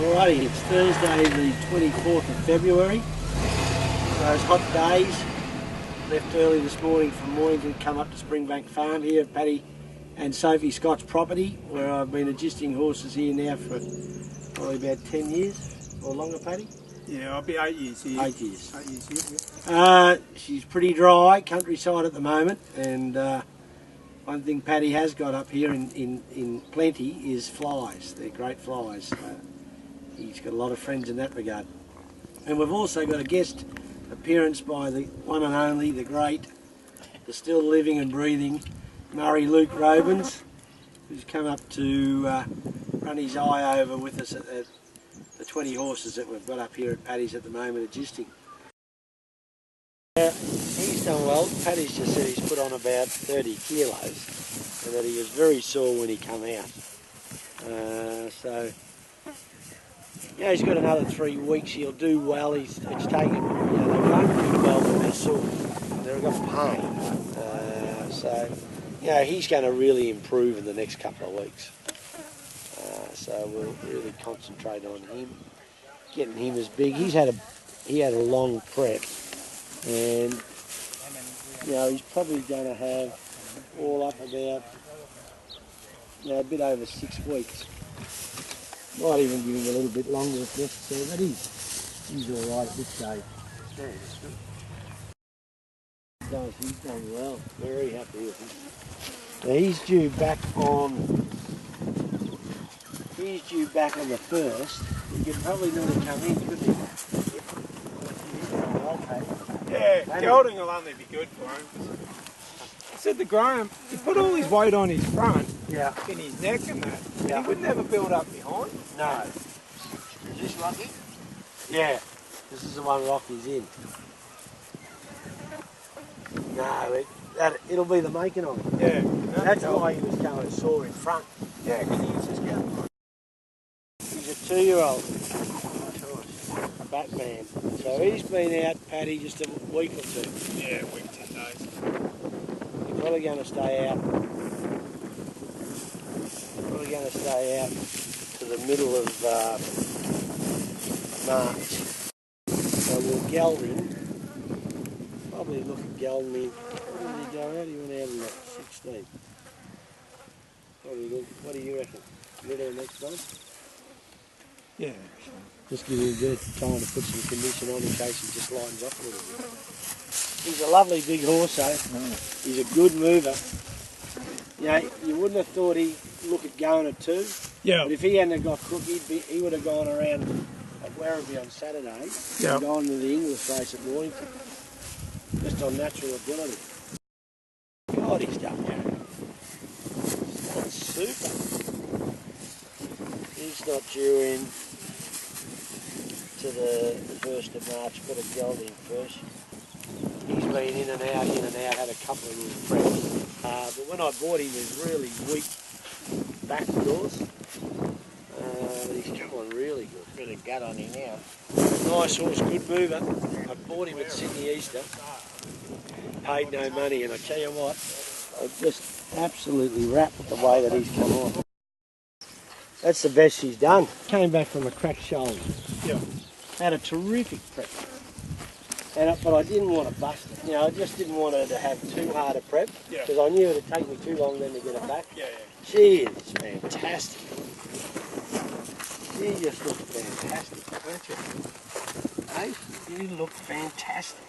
Alrighty, it's Thursday the 24th of February. Those hot days. Left early this morning from Mornington, come up to Springbank Farm here at Paddy and Sophie Scott's property, where I've been adjusting horses here now for probably about 10 years or longer, Paddy? Yeah, I'll be 8 years here. 8 years. 8 years here, yeah. She's pretty dry, countryside at the moment, and one thing Paddy has got up here in plenty is flies. They're great flies. He's got a lot of friends in that regard. And we've also got a guest appearance by the one and only, the great, the still living and breathing Murray Luke Robins, who's come up to run his eye over with us at the 20 horses that we've got up here at Paddy's at the moment adjusting. He's done well. Paddy's just said he's put on about 30 kilos and that he was very sore when he come out. So yeah, he's got another 3 weeks. He'll do well. It's taken, you know, they're going pretty well, but they're sore. They've got pain. So, you know, he's going to really improve in the next couple of weeks. So we'll really concentrate on him, getting him as big. He had a long prep, and you know he's probably going to have all up about a bit over 6 weeks. Might even give him a little bit longer if necessary, but he's all right at this stage. He's done well. Very happy with him. Now he's due back on the 1st. He could probably not have come in, couldn't he? Yeah, gelding will only be good for him. I said to Graham, he put all his weight on his front, in his neck and that, and he would never build up behind. No. Is this Rocky? Yeah, this is the one Rocky's in. No, it'll be the making of it. Yeah. That's why he was going sore in front. Yeah, because he was just going. He's a 2-year-old. Batman. So he's been out, Paddy, just a week or 2. Yeah, a week, 10 days. He's probably going to stay out. Probably going to stay out to the middle of March. So we'll geld him. Probably look at gelding him. Where did he go out? He went out in like 16. Probably look. What do you reckon? Middle of next month? Yeah. Just give him a bit of time to put some condition on in case he just lines up a little bit. He's a lovely big horse, though. He's a good mover. You know, you wouldn't have thought he'd look at going at 2. Yeah. But if he hadn't got crook, he would have gone around at Werribee on Saturday and gone to the English race at Mornington. Just on natural ability. God, he's done that. That's super. He's not due in to the 1st of March, got a gelding first. He's been in and out, had a couple of little preps. But when I bought him, he was really weak back doors. But he's going really good. Bit of gut on him now. Nice horse, good mover. I bought him at Sydney Easter. Paid no money, and I tell you what, I'm just absolutely wrapped with the way that he's come on. That's the best she's done. Came back from a cracked shoulder. Yeah. Had a terrific prep. But I didn't want to bust it. You know, I just didn't want her to have too hard a prep because I knew it'd take me too long then to get her back. Yeah. She is fantastic. She just looks fantastic, don't you? Hey, you look fantastic.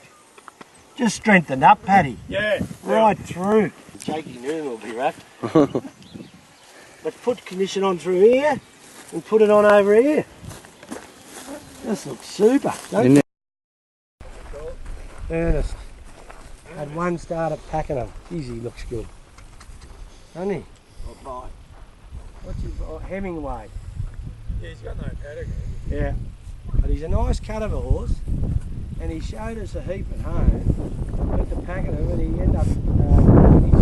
Just strengthened up, Paddy. Yeah. Right through. Jakey Noonan will be wrapped. But put condition on through here and put it on over here. This looks super, don't it? Ernest had one start at packing them. Geez, he looks good. Doesn't he? What's his Hemingway? Yeah, he's got no pedigree. Yeah. But he's a nice cut of a horse, and he showed us a heap at home. Went to packing him, and he ended up with his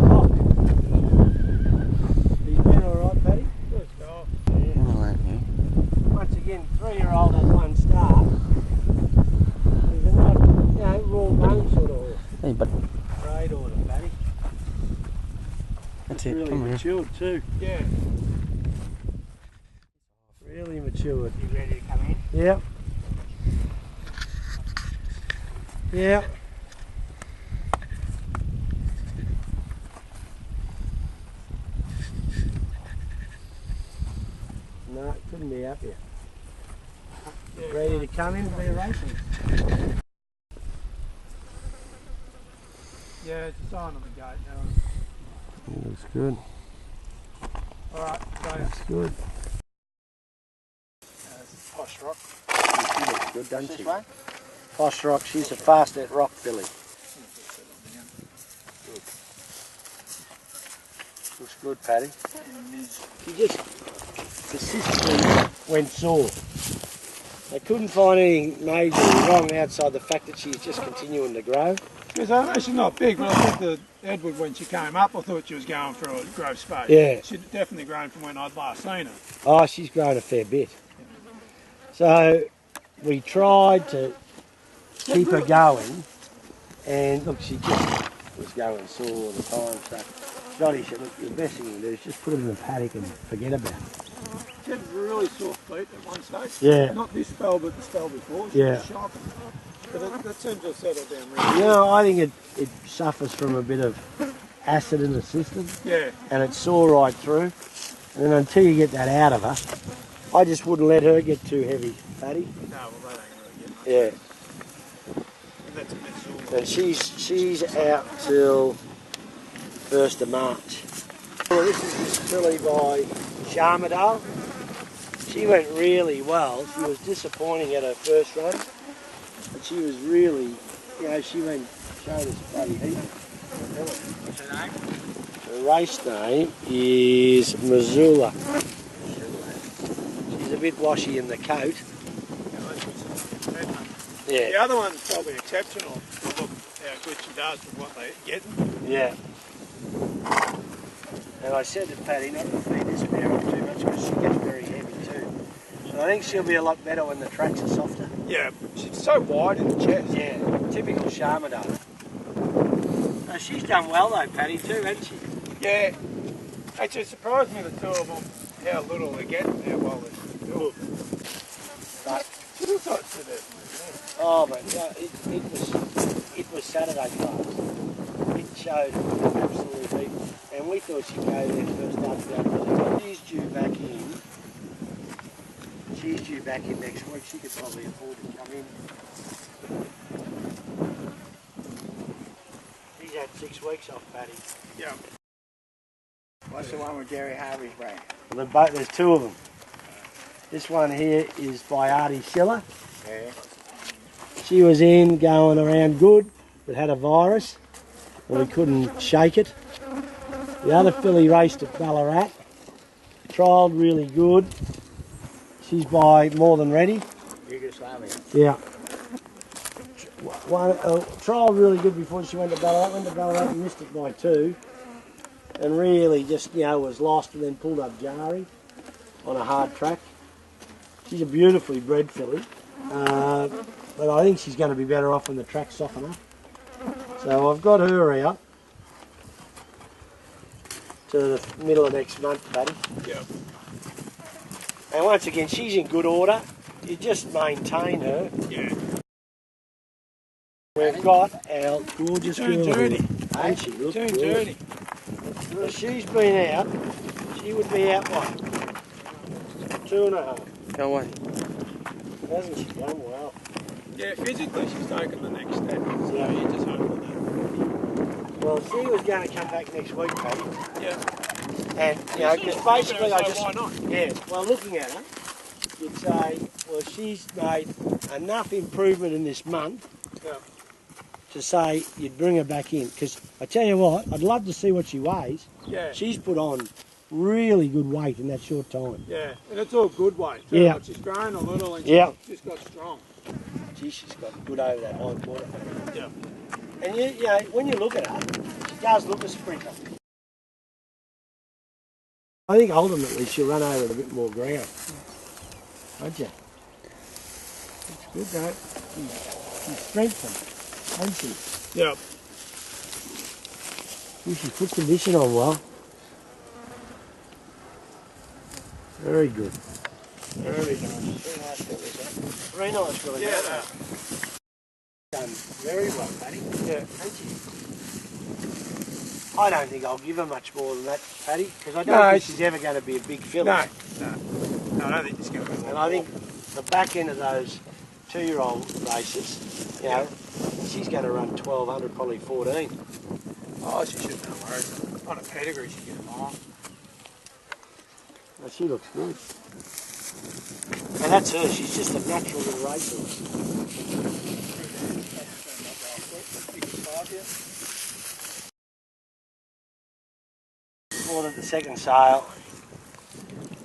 hock. He's been alright, Paddy? Good dog. Yeah. Once again, 3-year-old has one start. He's a not, raw bone sort of horse. Hey, but Great order, Paddy. that's really it. Come matured too. Yeah. Really matured. should. You ready to come in? Yep. Yep. No, couldn't be happier. Ready to come in and be racing. Yeah, it's a sign on the gate now. Looks good. Alright, so Looks good. this is Posh Rock. She looks good, doesn't This she? way? Posh Rock, she's a fast at rock, Billy. Looks good, Paddy. She just persistently went sore. They couldn't find anything majorly wrong outside the fact that she's just continuing to grow. Because I know she's not big, but I think the Edward, when she came up, I thought she was going for a growth spurt. Yeah. She'd definitely grown from when I'd last seen her. Oh, she's grown a fair bit. So we tried to keep her going, and look, she just was going sore all the time. So Johnny said, look, the best thing you can do is just put her in the paddock and forget about it. She had really sore feet at one stage. Yeah. Not this spell, but the spell before. She Yeah. was shocked. But that seems to have settled down really You know, I think it suffers from a bit of acid in the system, Yeah. and it's sore right through. And then until you get that out of her, I just wouldn't let her get too heavy, Paddy. No, well, that ain't really getting Yeah. And that's a Mesulla. And she's out till 1st of March. Well, this is this filly by Charmadale. She went really well. She was disappointing at her first run, but she was really, you know, she went showed us bloody heat. What's her name? The race name is Mesulla. She's a bit washy in the coat. The Yeah, other one's probably exceptional. Look how good she does with what they're getting. yeah. And I said to Paddy not to feed this mare up too much because she gets very heavy too. So I think she'll be a lot better when the tracks are softer. Yeah, she's so wide in the chest. Yeah, typical Charmadale. No, she's done well though, Paddy, too, hasn't she? Yeah. Actually, it surprised me, the two of them, how little they're getting, how well they do. But, She looks like she's there. oh, but yeah, it was Saturday class. It showed absolute heat. And we thought she'd go there first after that. But she's due back in. She's due back in next week. She could probably afford to come in. She's had 6 weeks off, Paddy. Yeah. What's the one with Jerry Harvey's brand? Well, there's 2 of them. This one here is by Artie Schiller. Yeah. She was in, going around good, but had a virus, and we couldn't shake it. The other filly raced at Ballarat, trialled really good. She's by More Than Ready. Yugoslavia. Yeah. Trialled really good before she went to Ballarat. Went to Ballarat and missed it by 2. And really just, you know, was lost and then pulled up Jari on a hard track. She's a beautifully bred filly. But I think she's going to be better off when the tracks soften up. So I've got her out to the middle of next month, Paddy. Yeah. And once again, she's in good order. You just maintain her. Yeah. We've got our gorgeous girl here. Journey. Ain't she? Look Turn good. Journey. Well, she's been out. She would be out, what? 2.5. Go away. Hasn't she done well? Yeah, physically she's taken the next step. So Yeah. you just hope for that. Well, she was going to come back next week, Paddy. Yeah. And, you know, because basically I just... Why not? Yeah, well, looking at her, you'd say, well, she's made enough improvement in this month Yeah. to say you'd bring her back in. Because I tell you what, I'd love to see what she weighs. Yeah. She's put on really good weight in that short time. Yeah, and it's all good weight too. Yeah. Like she's grown a little and Yeah. she's just got strong. Gee, she's got good over that high quarter. Yeah. And you know, when you look at her, she does look a sprinter. I think ultimately she'll run over a bit more ground. Won't you? It's good though. She's strengthened, hasn't she? Yeah. She's put condition on well. Very good. Very nice. Very nice fillies, eh? Very nice fillies. Yeah. Done very well, Paddy. Yeah. Thank you. I don't think I'll give her much more than that, Paddy, because I don't No, think she's ever going to be a big filly. No. I don't think it's going to be. And I think the back end of those 2-year-old races, you know, she's going to run 1200, probably 14. Oh, she shouldn't have worried. On a pedigree, she get a mile. Well, she looks good. And that's her. She's just a natural little racer. More than the second sale.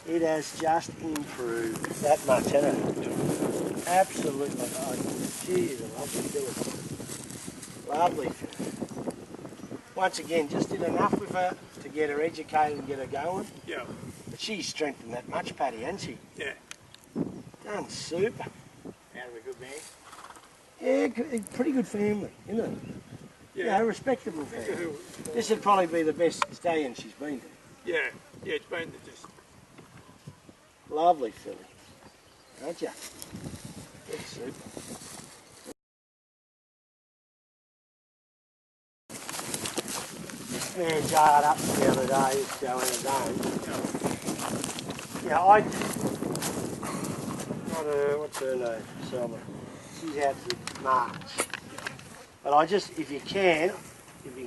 It has just improved that much, hasn't it? Absolutely. Oh, she's a lovely filly. Lovely filly. Once again, just did enough with her to get her educated and get her going. Yeah. But she's strengthened that much, Paddy, hasn't she? Yeah. Done super. Out of a good man. Yeah, pretty good family, isn't it? Yeah, respectable family. This would probably be the best stallion she's been to. Yeah. Yeah, it's been just... Lovely filly. Aren't you? Good super. This man jarred up the other day, showing his own. Yeah, what's her name? Selma. She's out to March. But I just, if you can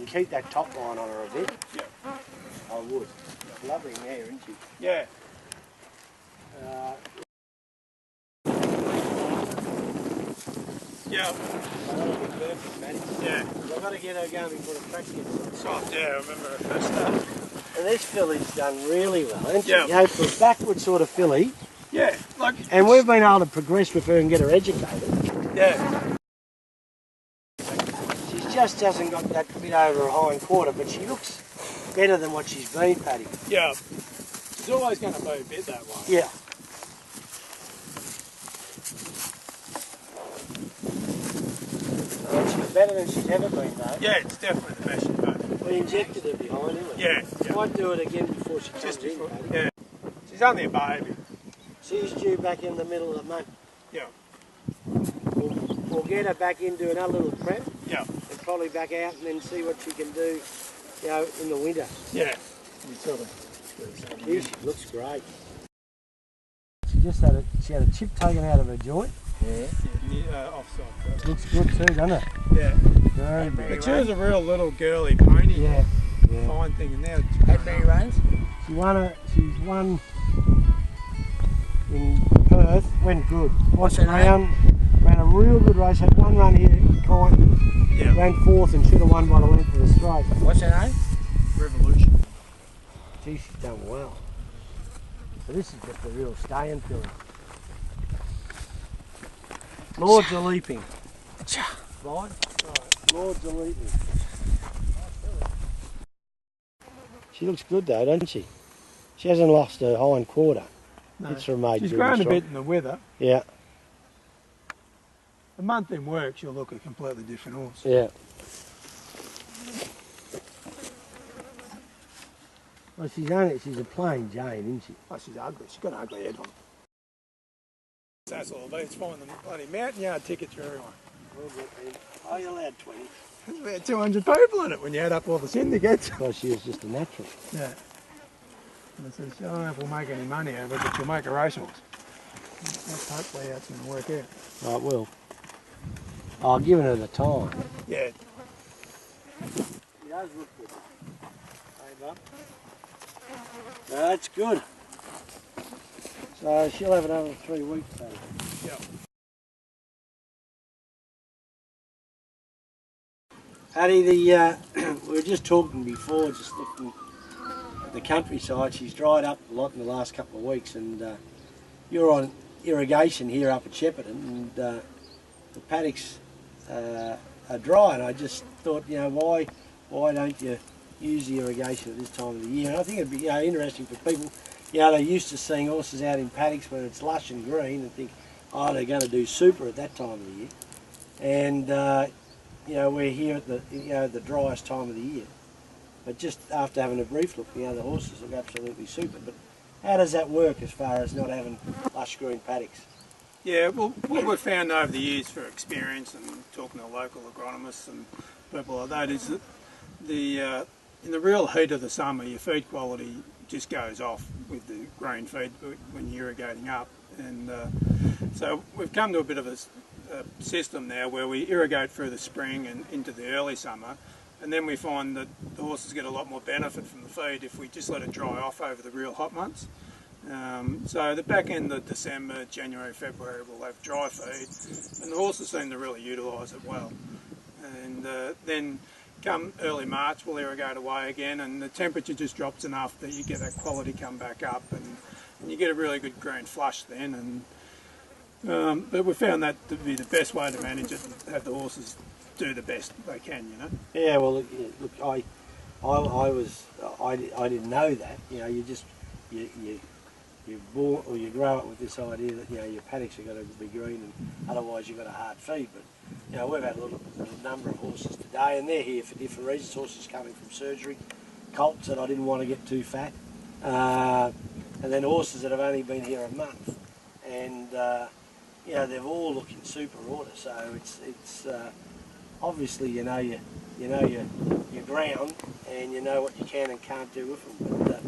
keep that top line on her a bit, I would. Lovely mare, isn't she? Yeah. Yeah. That'll be perfect, Matty. Yeah. I've got to get her going before the track gets Soft, yeah, I remember her first start. And this filly's done really well, hasn't she? Yeah. You know, for a backward sort of filly, Yeah, like... and we've been able to progress with her and get her educated. Yeah. She just hasn't got that bit over her hind quarter, but she looks better than what she's been, Paddy. Yeah. She's always going to be a bit that way. Yeah. She's better than she's ever been, though. Yeah, it's definitely the best she's been. We injected her behind, didn't we? Yeah. Might do it again before she comes Just in, before, Paddy. yeah. She's only a baby. She's due back in the middle of the month. Yeah. We'll get her back in, do another little prep, Yeah. and probably back out and then see what she can do, you know, in the winter. Yeah. You sort of... Here she looks great. She had a chip taken out of her joint. Yeah. Offside. Looks good too, doesn't it? Yeah. Very good. But she was a real little girly pony. Yeah. Fine thing, and now Had many runs? She's won in Perth, went good. What's her ran a real good race, had one run here in Kyneton, ran fourth and should have won by the length of the straight. What's her name? Revolution. Gee, she's done well. So this is just a real staying filly. Lords are leaping. Right? Lords are leaping. She looks good though, doesn't she? She hasn't lost her hind quarter. No. It's remained She's good grown and a strong. bit in the weather. Yeah, A month in work, she'll look a completely different horse. yeah. Well, she's a plain Jane, isn't she? Oh, she's ugly. She's got an ugly head on. That's all about. It's finding the bloody mountain yard tickets for everyone. Oh, you're allowed 20. There's about 200 people in it when you add up all the syndicates. Because she was just a natural. Yeah. And I says, I don't know if we'll make any money out of it, but you'll make a racehorse. That's hopefully how it's going to work out. Oh, it will. I've given her the time. Yeah. She does look good. Hey, bub. No, that's good. So she'll have another 3 weeks, though. Yeah. Artie, we were just talking before, just looking at the countryside. She's dried up a lot in the last couple of weeks, and you're on irrigation here up at Shepparton, and the paddocks are dry, and I just thought, you know, why don't you use the irrigation at this time of the year? And I think it'd be, you know, interesting for people. You know, they're used to seeing horses out in paddocks when it's lush and green, and think, oh, they're going to do super at that time of the year. And you know, we're here at the driest time of the year. But just after having a brief look, you know, the horses look absolutely super. But How does that work as far as not having lush green paddocks? Yeah, well, what we've found over the years for experience and talking to local agronomists and people like that is that in the real heat of the summer, your feed quality just goes off with the grain feed when you're irrigating up. And so we've come to a bit of a system now where we irrigate through the spring and into the early summer, and then we find that the horses get a lot more benefit from the feed if we just let it dry off over the real hot months. So the back end of December, January, February we'll have dry feed, and the horses seem to really utilise it well. And then come early March we'll irrigate away again, and the temperature just drops enough that you get that quality come back up, and you get a really good green flush then. And but we found that to be the best way to manage it, and have the horses do the best they can, you know. Yeah, well, look, I didn't know that. You know, you grow up with this idea that, you know, your paddocks are going to be green, and otherwise you've got a hard feed. But you know, we've had a number of horses today, and they're here for different reasons. Horses coming from surgery, colts that I didn't want to get too fat, and then horses that have only been here a month, and you know, they're all looking super order. So it's obviously you know your ground, and you know what you can and can't do with them. But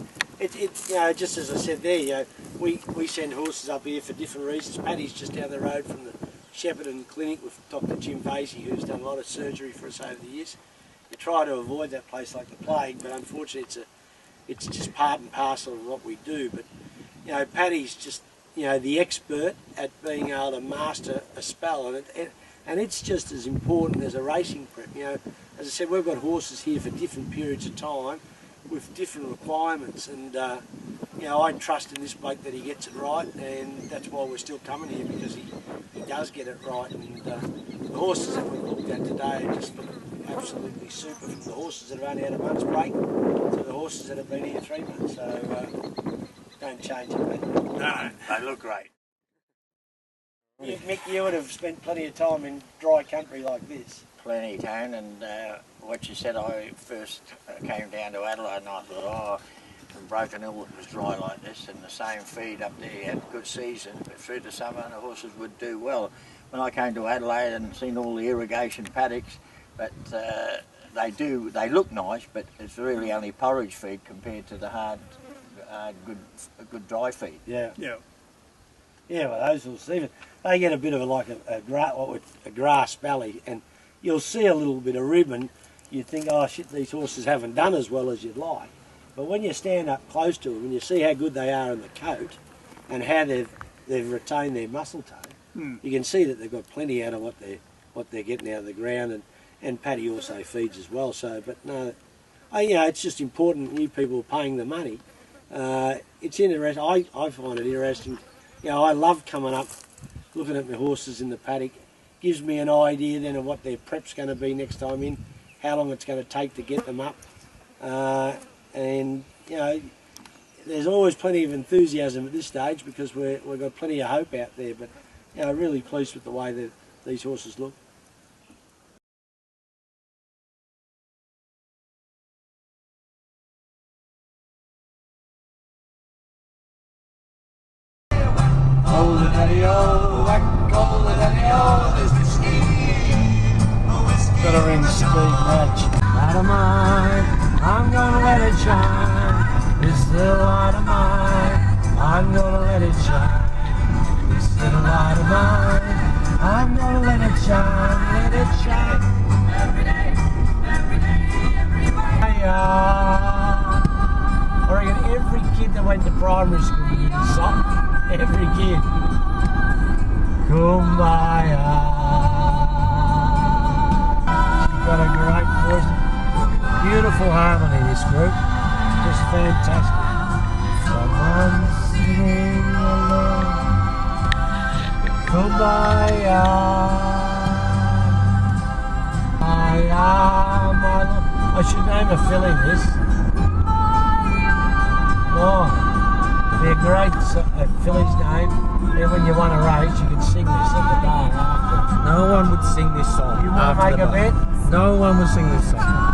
you know, just as I said there, you know, we send horses up here for different reasons. Paddy's just down the road from the Shepparton Clinic with Dr. Jim Vasey, who's done a lot of surgery for us over the years. We try to avoid that place like the plague, but unfortunately it's just part and parcel of what we do. But you know, Paddy's just, you know, the expert at being able to master a spell, and it's just as important as a racing prep. You know, as I said, we've got horses here for different periods of time with different requirements, and you know, I trust in this bloke that he gets it right, and that's why we're still coming here, because he does get it right. And the horses that we've looked at today just look absolutely super, from the horses that have only had a month's break to the horses that have been here 3 months. So don't change it, mate. No, they look great. Mick, you would have spent plenty of time in dry country like this. Plenty, Tone, and what you said, I first came down to Adelaide and I thought, from Broken Hill it was dry like this, and the same feed up there, you had a good season, but through the summer the horses would do well. When I came to Adelaide and seen all the irrigation paddocks, but they look nice, but it's really only porridge feed compared to the hard, good dry feed. Yeah. Yeah. Yeah, well, those horses, even they get a bit of a grass belly, and you'll see a little bit of ribbon. You think, oh shit, these horses haven't done as well as you'd like. But when you stand up close to them and you see how good they are in the coat, and how they've retained their muscle tone, you can see that they've got plenty out of what they're getting out of the ground, and Paddy also feeds as well. So, but no, you know, it's just important. You people are paying the money. It's interesting. I find it interesting. You know, I love coming up, looking at my horses in the paddock. Gives me an idea then of what their prep's going to be next time in, how long it's going to take to get them up, and you know, there's always plenty of enthusiasm at this stage because we've got plenty of hope out there. But you know, really pleased with the way that these horses look. Got a ring speed match. Light of mine, I'm gonna let it shine. It's the light of mine, I'm gonna let it shine. It's the light of mine, I'm gonna let it shine. Let it shine. Every day, everywhere. I reckon every kid that went to primary school did this song. Every kid. Kumbaya. She's got a great voice. Beautiful harmony, this group. Just fantastic. Someone singing along. Kumbaya. I should name a filly this. Oh, they're great. A filly's name. Then when you want a race, you can sing this at the bar after. No one would sing this song. You want to make a bet? No one would sing this song.